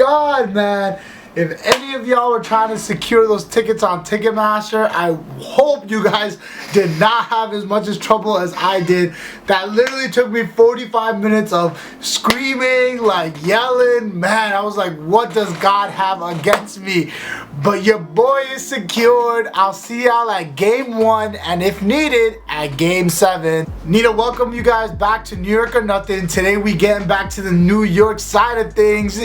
God, man. If any of y'all were trying to secure those tickets on Ticketmaster, I hope you guys did not have as much trouble as I did. That literally took me 45 minutes of screaming, like yelling. Man, I was like, what does God have against me? But your boy is secured. I'll see y'all at game 1 and if needed, at game 7. Need to welcome you guys back to New York or Nothing. Today we getting back to the New York side of things.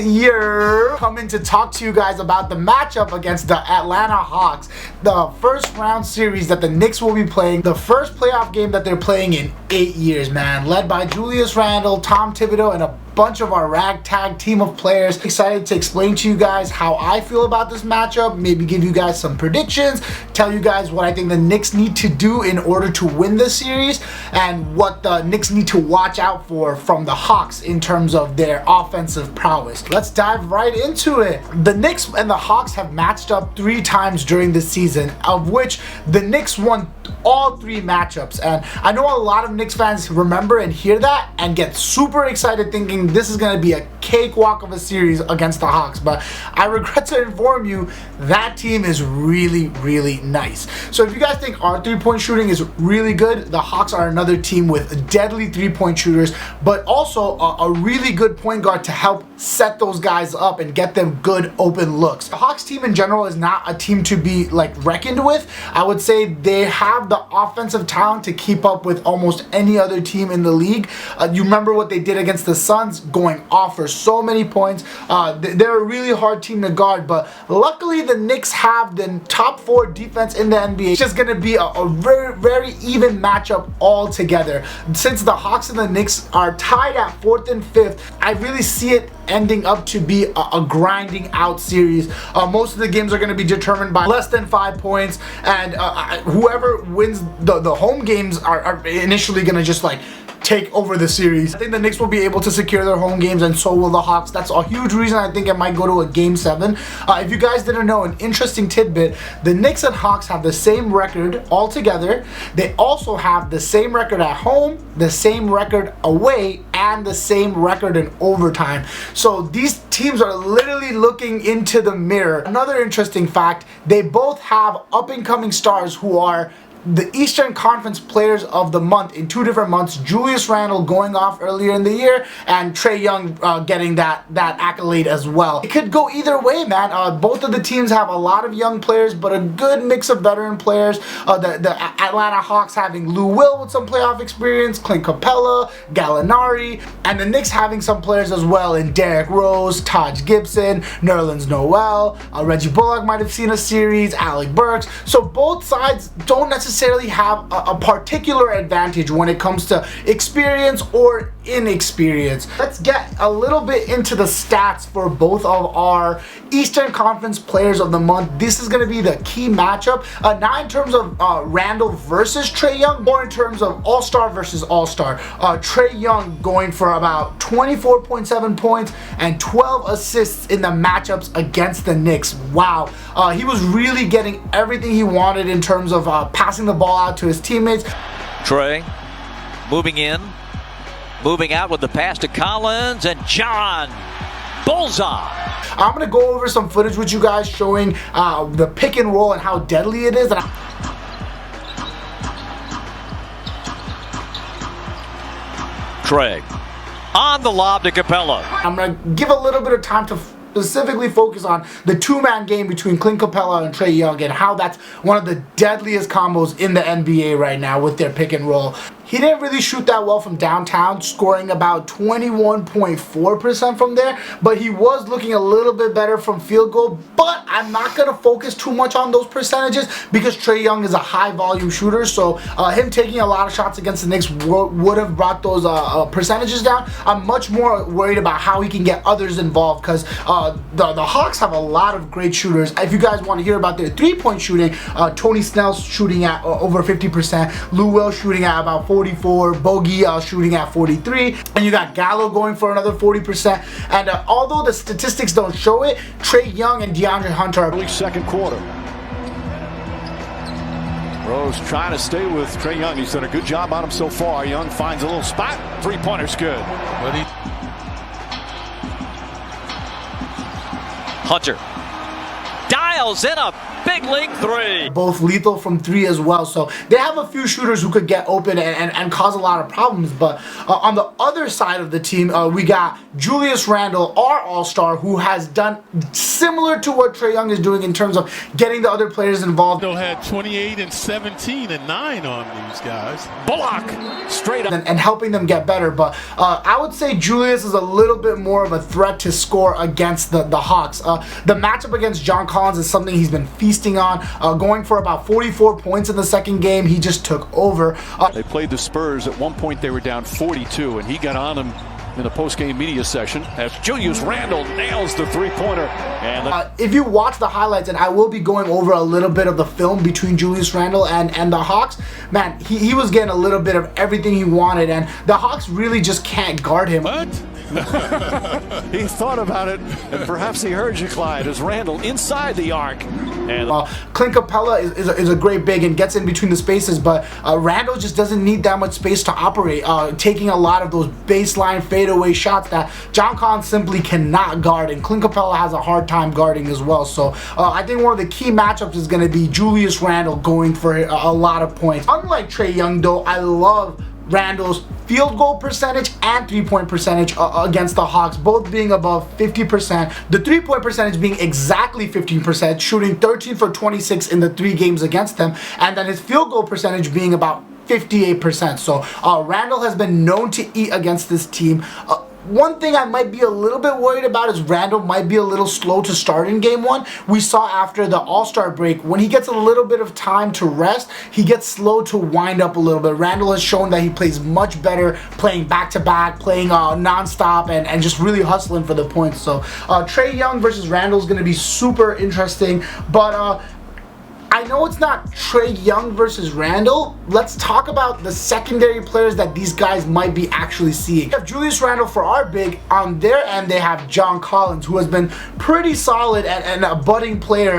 Coming to talk to you guys about the matchup against the Atlanta Hawks, the first round series that the Knicks will be playing, the first playoff game that they're playing in 8 years, man. Led by Julius Randle, Tom Thibodeau, and a bunch of our ragtag team of players. Excited to explain to you guys how I feel about this matchup, maybe give you guys some predictions, tell you guys what I think the Knicks need to do in order to win this series, and what the Knicks need to watch out for from the Hawks in terms of their offensive prowess. Let's dive right into it. The Knicks and the Hawks have matched up 3 times during the season, of which the Knicks won all 3 matchups, and I know a lot of Knicks fans remember and hear that and get super excited thinking this is going to be a cakewalk of a series against the Hawks, but I regret to inform you that team is really nice. So if you guys think our 3-point shooting is really good, the Hawks are another team with deadly 3-point shooters, but also a really good point guard to help set those guys up and get them good open looks. The Hawks team in general is not a team to be like reckoned with. I would say they have the offensive talent to keep up with almost any other team in the league. You remember what they did against the Suns, going off for so many points. They're a really hard team to guard, but luckily the Knicks have the top 4 defense in the NBA. It's just going to be a very even matchup altogether. Since the Hawks and the Knicks are tied at 4th and 5th, I really see it ending up to be a grinding out series. Most of the games are going to be determined by less than 5 points, and whoever wins the home games are initially going to just like take over the series. I think the Knicks will be able to secure their home games, and so will the Hawks. That's a huge reason I think it might go to a game 7. If you guys didn't know, an interesting tidbit, the Knicks and Hawks have the same record altogether. They also have the same record at home, the same record away, and the same record in overtime. So these teams are literally looking into the mirror. Another interesting fact, they both have up-and-coming stars who are the Eastern Conference Players of the Month in 2 different months. Julius Randle going off earlier in the year, and Trae Young getting that accolade as well. It could go either way, man. Both of the teams have a lot of young players, but a good mix of veteran players. The Atlanta Hawks having Lou Will with some playoff experience, Clint Capella, Gallinari, and the Knicks having some players as well in Derrick Rose, Taj Gibson, Nerlens Noel, Reggie Bullock might have seen a series, Alec Burks. So both sides don't necessarily have a particular advantage when it comes to experience or inexperience. Let's get a little bit into the stats for both of our Eastern Conference Players of the Month. This is going to be the key matchup, not in terms of Randle versus Trae Young, more in terms of All-Star versus All-Star. Trae Young going for about 24.7 points and 12 assists in the matchups against the Knicks. Wow. He was really getting everything he wanted in terms of passing the ball out to his teammates. Trae moving in, moving out with the pass to Collins, and John bullseye. I'm going to go over some footage with you guys showing the pick and roll and how deadly it is. Trae on the lob to Capella. I'm going to give a little bit of time to specifically focus on the 2-man game between Clint Capella and Trae Young and how that's one of the deadliest combos in the NBA right now with their pick and roll. He didn't really shoot that well from downtown, scoring about 21.4% from there, but he was looking a little bit better from field goal. But I'm not going to focus too much on those percentages because Trae Young is a high volume shooter, so him taking a lot of shots against the Knicks would have brought those percentages down. I'm much more worried about how he can get others involved because the Hawks have a lot of great shooters. If you guys want to hear about their 3-point shooting, Tony Snell's shooting at over 50%, Lou Will shooting at about 44, Bogey shooting at 43, and you got Gallo going for another 40%. And although the statistics don't show it, Trae Young and DeAndre Hunter are early second quarter. Rose trying to stay with Trae Young. He's done a good job on him so far. Young finds a little spot. 3-pointer's good. Hunter dials in a big league three. Both lethal from three as well, so they have a few shooters who could get open and cause a lot of problems. But on the other side of the team, we got Julius Randle, our all-star, who has done similar to what Trae Young is doing in terms of getting the other players involved. Randle had 28 and 17 and 9 on these guys. Block straight up and helping them get better. But I would say Julius is a little bit more of a threat to score against the Hawks. The matchup against John Collins is something he's been feasting on, going for about 44 points in the second game. He just took over. They played the Spurs. At one point they were down 42, and he got on them in the post-game media session as Julius Randle nails the three-pointer. And if you watch the highlights, and I will be going over a little bit of the film between Julius Randle and the Hawks, man, he was getting a little bit of everything he wanted, and the Hawks really just can't guard him. What? he thought about it, and perhaps he heard you, Clyde, as Randle inside the arc. And Clint Capella is a great big and gets in between the spaces, but Randle just doesn't need that much space to operate, taking a lot of those baseline fadeaway shots that John Collins simply cannot guard, and Clint Capella has a hard time guarding as well. So I think one of the key matchups is going to be Julius Randle going for a lot of points. Unlike Trae Young, though, I love Randle's field goal percentage and three-point percentage against the Hawks, both being above 50%. The three-point percentage being exactly 15%, shooting 13 for 26 in the 3 games against them, and then his field goal percentage being about 58%. So Randle has been known to eat against this team. One thing I might be a little bit worried about is Randle might be a little slow to start in game 1. We saw after the All-Star break, when he gets a little bit of time to rest, he gets slow to wind up a little bit. Randle has shown that he plays much better playing back-to-back, playing non-stop, and just really hustling for the points. So Trae Young versus Randle is going to be super interesting, but I know it's not Trae Young versus Randle. Let's talk about the secondary players that these guys might be actually seeing. We have Julius Randle for our big. On their end, they have John Collins, who has been pretty solid and a budding player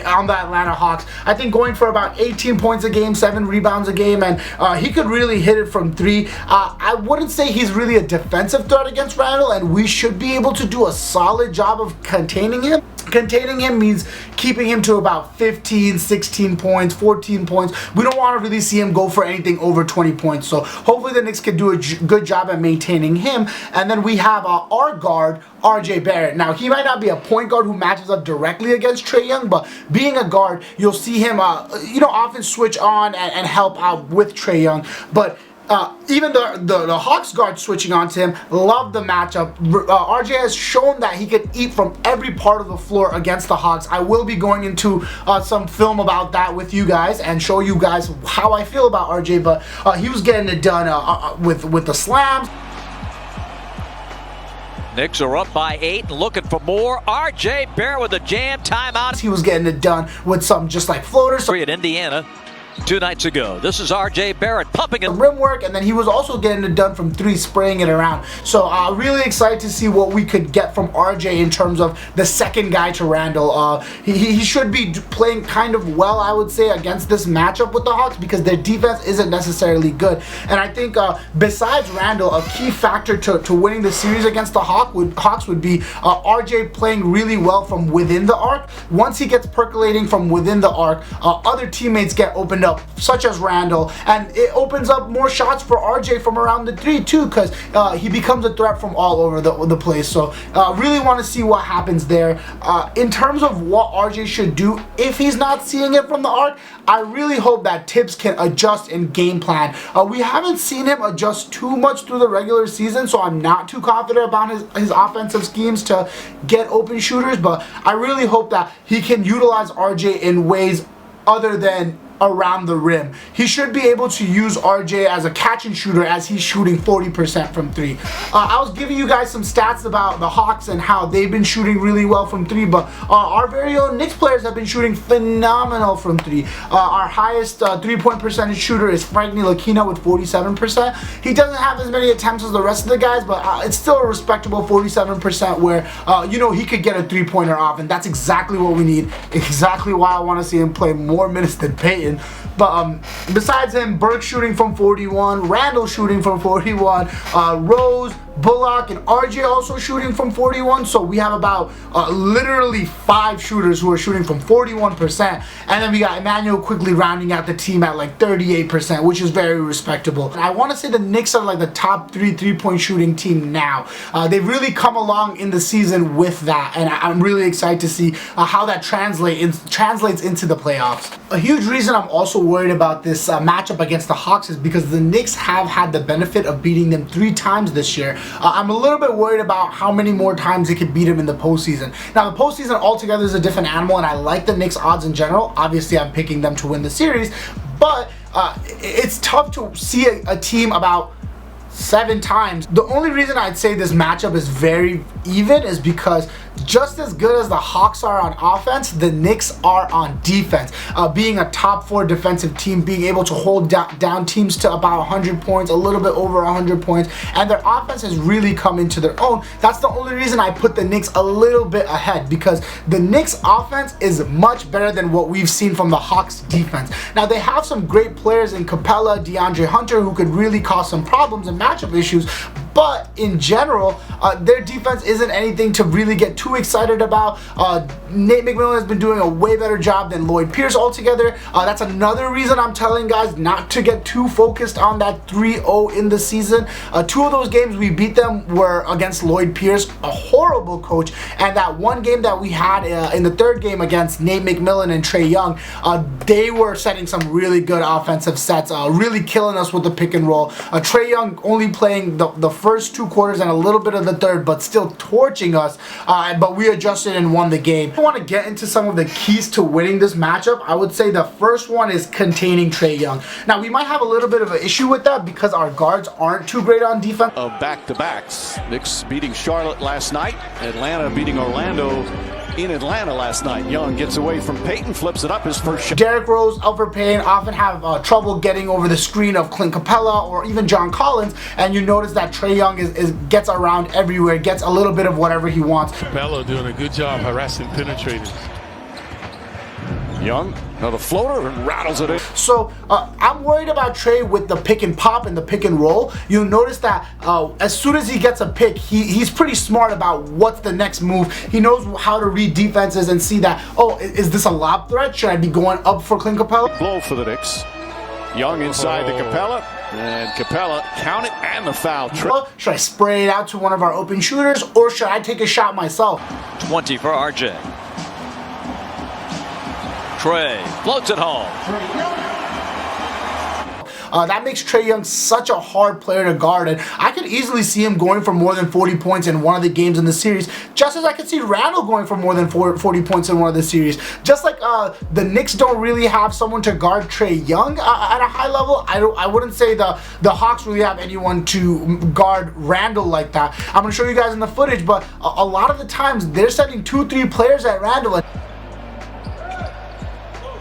on the Atlanta Hawks. I think going for about 18 points a game, 7 rebounds a game, and he could really hit it from 3. I wouldn't say he's really a defensive threat against Randle, and we should be able to do a solid job of containing him. Containing him means keeping him to about 15, 16 points, 14 points. We don't want to really see him go for anything over 20 points. So hopefully the Knicks can do a good job at maintaining him. And then we have our guard, RJ Barrett. Now, he might not be a point guard who matches up directly against Trae Young, but being a guard, you'll see him, often switch on and help out with Trae Young. But even the Hawks guard switching on to him, love the matchup. RJ has shown that he can eat from every part of the floor against the Hawks. I will be going into some film about that with you guys and show you guys how I feel about RJ, but he was getting it done with the slams. Knicks are up by 8 and looking for more. RJ Barrett with a jam timeout. He was getting it done with some just like floaters. At Indiana 2 nights ago. This is RJ Barrett pumping it. Rim work, and then he was also getting it done from 3, spraying it around. So really excited to see what we could get from RJ in terms of the second guy to Randle. He should be playing kind of well, I would say, against this matchup with the Hawks, because their defense isn't necessarily good. And I think besides Randle, a key factor to winning the series against the Hawks would be RJ playing really well from within the arc. Once he gets percolating from within the arc, other teammates get opened up, such as Randle, and it opens up more shots for RJ from around the 3 too, because he becomes a threat from all over the place. So really want to see what happens there. In terms of what RJ should do if he's not seeing it from the arc, I really hope that Tibbs can adjust in game plan. We haven't seen him adjust too much through the regular season, so I'm not too confident about his offensive schemes to get open shooters, but I really hope that he can utilize RJ in ways other than around the rim. He should be able to use RJ as a catch and shooter, as he's shooting 40% from 3. I was giving you guys some stats about the Hawks and how they've been shooting really well from 3, but our very own Knicks players have been shooting phenomenal from 3. Our highest 3-point percentage shooter is Frank Ntilikina with 47%. He doesn't have as many attempts as the rest of the guys, but it's still a respectable 47% where he could get a 3-pointer off, and that's exactly what we need. Exactly why I want to see him play more minutes than Peyton. Ayton. But besides him, Burke shooting from 41, Randle shooting from 41, Rose, Bullock, and RJ also shooting from 41. So we have about literally 5 shooters who are shooting from 41%. And then we got Emmanuel quickly rounding out the team at like 38%, which is very respectable. And I want to say the Knicks are like the top 3 3-point shooting team now. They've really come along in the season with that, and I'm really excited to see how that translates into the playoffs. A huge reason I'm also worried about this matchup against the Hawks is because the Knicks have had the benefit of beating them 3 times this year. I'm a little bit worried about how many more times they could beat them in the postseason. Now, the postseason altogether is a different animal, and I like the Knicks odds in general. Obviously, I'm picking them to win the series, but it's tough to see a team about 7 times. The only reason I'd say this matchup is very even is because just as good as the Hawks are on offense, the Knicks are on defense. Being a top 4 defensive team, being able to hold down teams to about 100 points, a little bit over 100 points, and their offense has really come into their own. That's the only reason I put the Knicks a little bit ahead, because the Knicks offense is much better than what we've seen from the Hawks defense. Now, they have some great players in Capella, DeAndre Hunter, who could really cause some problems and matchup issues, but in general, their defense isn't anything to really get too excited about. Nate McMillan has been doing a way better job than Lloyd Pierce altogether. That's another reason I'm telling guys not to get too focused on that 3-0 in the season. 2 of those games we beat them were against Lloyd Pierce, a horrible coach, and that one game that we had in the 3rd game against Nate McMillan and Trae Young, they were setting some really good offensive sets, really killing us with the pick and roll. Trae Young only playing the first 2 quarters and a little bit of the 3rd, but still torching us, but we adjusted and won the game. I want to get into some of the keys to winning this matchup. I would say the first one is containing Trae Young. Now, we might have a little bit of an issue with that because our guards aren't too great on defense. Of back-to-backs. Knicks beating Charlotte last night. Atlanta beating Orlando in Atlanta last night. Young gets away from Payton, flips it up his first shot. Derrick Rose, Elfrid Payton often have trouble getting over the screen of Clint Capella or even John Collins, and you notice that Trae Young gets around everywhere, gets a little bit of whatever he wants. Capella doing a good job harassing penetrators. Young, another floater, and rattles it in. So I'm worried about Trae with the pick and pop and the pick and roll. You'll notice that as soon as he gets a pick, he's pretty smart about what's the next move. He knows how to read defenses and see that, oh, is this a lob threat? Should I be going up for Clint Capella? Blow for the Knicks. Young inside to Capella, and Capella count it and the foul. Should I spray it out to one of our open shooters, or should I take a shot myself? 20 for RJ. Trae floats it home. That makes Trae Young such a hard player to guard, and I could easily see him going for more than 40 points in one of the games in the series, just as I could see Randle going for more than 40 points in one of the series. Just like the Knicks don't really have someone to guard Trae Young at a high level, I wouldn't say the Hawks really have anyone to guard Randle like that. I'm going to show you guys in the footage, but a lot of the times they're sending 2-3 players at Randle.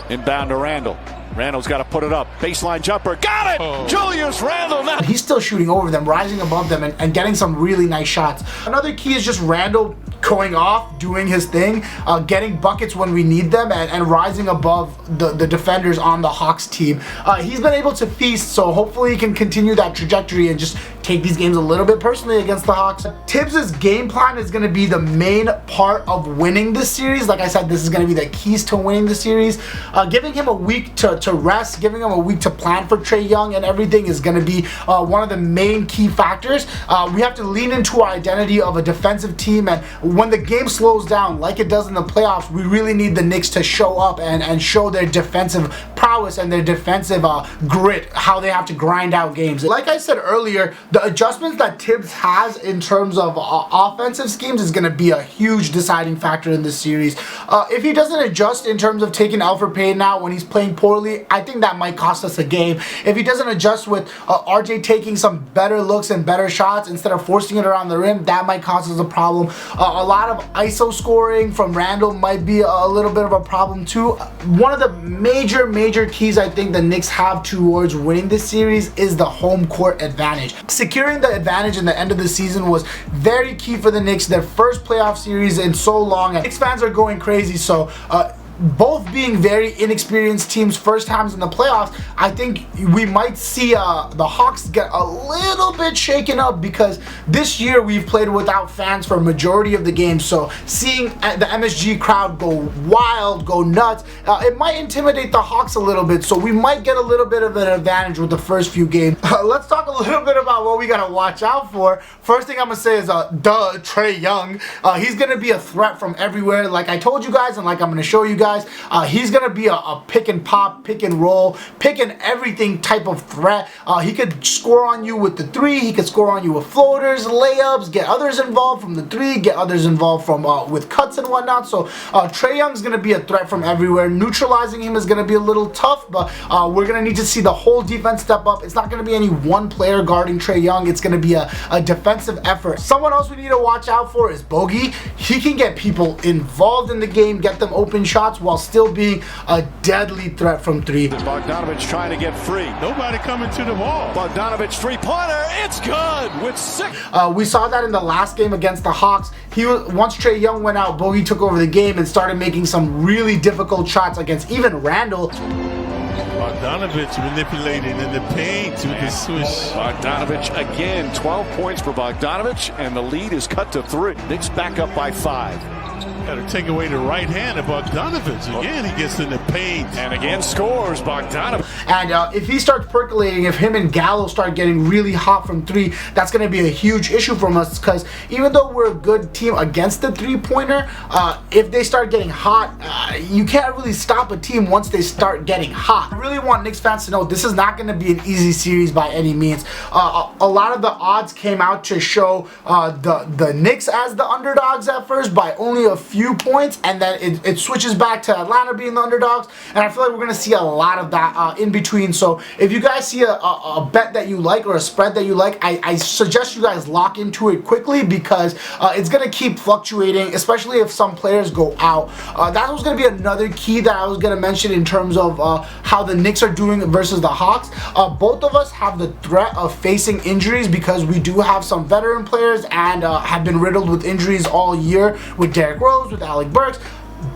Inbound to Randle. Randle's got to put it up. Baseline jumper. Got it! Oh. Julius Randle now. He's still shooting over them, rising above them, and getting some really nice shots. Another key is just Randle going off, doing his thing, getting buckets when we need them, and rising above the defenders on the Hawks team. He's been able to feast, so hopefully he can continue that trajectory and just take these games a little bit personally against the Hawks. Tibbs' game plan is going to be the main part of winning this series. Like I said, this is going to be the keys to winning the series. Giving him a week to rest, giving him a week to plan for Trae Young and everything is going to be one of the main key factors. We have to lean into our identity of a defensive team, and when the game slows down like it does in the playoffs, we really need the Knicks to show up and show their defensive prowess and their defensive grit, how they have to grind out games. Like I said earlier, the adjustments that Tibbs has in terms of offensive schemes is going to be a huge deciding factor in this series. If he doesn't adjust in terms of taking Elfrid Payton out when he's playing poorly, I think that might cost us a game. If he doesn't adjust with RJ taking some better looks and better shots instead of forcing it around the rim, that might cause us a problem. A lot of ISO scoring from Randle might be a little bit of a problem too. One of the major keys I think the Knicks have towards winning this series is the home court advantage. Securing the advantage in the end of the season was very key for the Knicks, their first playoff series in so long, and Knicks fans are going crazy, so both being very inexperienced teams, first times in the playoffs, I think we might see the Hawks get a little bit shaken up, because this year we've played without fans for a majority of the game. So seeing the MSG crowd go wild, go nuts, it might intimidate the Hawks a little bit. So we might get a little bit of an advantage with the first few games. Let's talk a little bit about what we gotta watch out for. First thing I'm gonna say is Trae Young. He's gonna be a threat from everywhere, like I told you guys, and like I'm gonna show you guys. He's gonna be a pick and pop, pick and roll, pick and everything type of threat. He could score on you with the three. He could score on you with floaters, layups, get others involved from the three, get others involved from with cuts and whatnot. So Trae Young's gonna be a threat from everywhere. Neutralizing him is gonna be a little tough, but we're gonna need to see the whole defense step up. It's not gonna be any one player guarding Trae Young. It's gonna be a defensive effort. Someone else we need to watch out for is Bogey. He can get people involved in the game, get them open shots while still being a deadly threat from three. Bogdanovich trying to get free. Nobody coming to the ball. Bogdanovich three-pointer. It's good with 6. We saw that in the last game against the Hawks. Once Trae Young went out, Bogey took over the game and started making some really difficult shots against even Randle. Bogdanovich manipulating in the paint with the swish. Bogdanovich again, 12 points for Bogdanovich, and the lead is cut to 3. Knicks back up by 5. Got to take away the right hand of Bogdanovich. Again, he gets in the paint. And again scores Bogdanovich. And if he starts percolating, if him and Gallo start getting really hot from 3, that's going to be a huge issue from us, because even though we're a good team against the three-pointer, if they start getting hot, you can't really stop a team once they start getting hot. I really want Knicks fans to know this is not going to be an easy series by any means. A lot of the odds came out to show the Knicks as the underdogs at first by only a few points, and then it switches back to Atlanta being the underdogs, and I feel like we're going to see a lot of that in between. So if you guys see a bet that you like or a spread that you like, I suggest you guys lock into it quickly, because it's going to keep fluctuating, especially if some players go out. That was going to be another key that I was going to mention in terms of how the Knicks are doing versus the Hawks. Both of us have the threat of facing injuries, because we do have some veteran players and have been riddled with injuries all year, with Derrick Rose, with Alec Burks.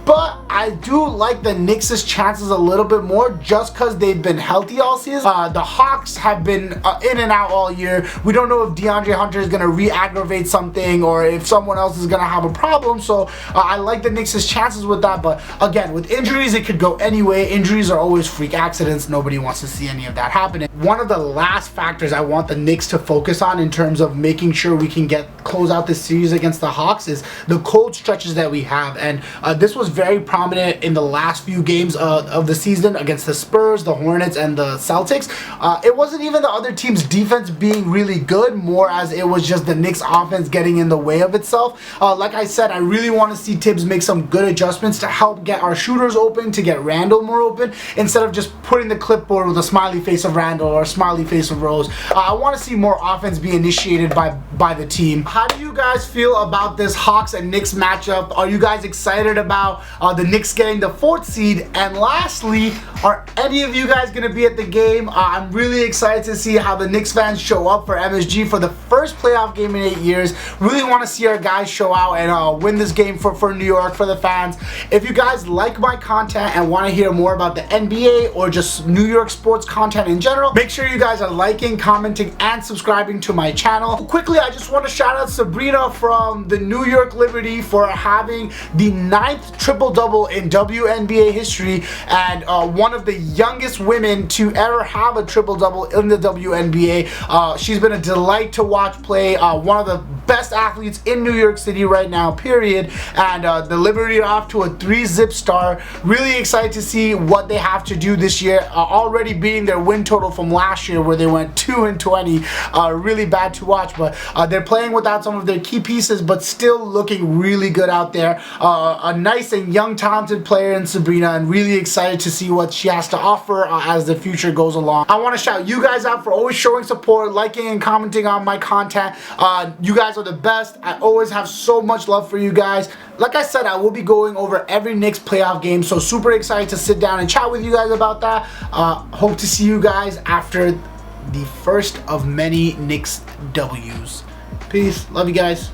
But I do like the Knicks' chances a little bit more, just because they've been healthy all season. The Hawks have been in and out all year. We don't know if DeAndre Hunter is going to re-aggravate something, or if someone else is going to have a problem. So I like the Knicks' chances with that. But again, with injuries, it could go anyway. Injuries are always freak accidents. Nobody wants to see any of that happening. One of the last factors I want the Knicks to focus on in terms of making sure we can close out this series against the Hawks is the cold stretches that we have. And this was very prominent in the last few games of the season against the Spurs, the Hornets, and the Celtics. It wasn't even the other team's defense being really good, more as it was just the Knicks offense getting in the way of itself. Like I said, I really want to see Tibbs make some good adjustments to help get our shooters open, to get Randle more open, instead of just putting the clipboard with a smiley face of Randle or a smiley face of Rose. I want to see more offense be initiated by the team. How do you guys feel about this Hawks and Knicks matchup? Are you guys excited about the Knicks getting the 4th seed? And lastly, are any of you guys going to be at the game? I'm really excited to see how the Knicks fans show up for MSG for the first playoff game in 8 years. Really want to see our guys show out and win this game for New York, for the fans. If you guys like my content and want to hear more about the NBA or just New York sports content in general, make sure you guys are liking, commenting, and subscribing to my channel. Quickly, I just want to shout out Sabrina from the New York Liberty for having the 9th triple-double in WNBA history, and one of the youngest women to ever have a triple-double in the WNBA. She's been a delight to watch play, one of the best athletes in New York City right now, period. And the Liberty are off to a 3-zip start. Really excited to see what they have to do this year, already beating their win total from last year where they went 2-20. Really bad to watch, but they're playing without some of their key pieces, but still looking really good out there. A nice and young, talented player in Sabrina, and really excited to see what she has to offer as the future goes along. I want to shout you guys out for always showing support, liking and commenting on my content. You guys are the best. I always have so much love for you guys. Like I said, I will be going over every Knicks playoff game, so super excited to sit down and chat with you guys about that. Hope to see you guys after the first of many Knicks W's. Peace. Love you guys.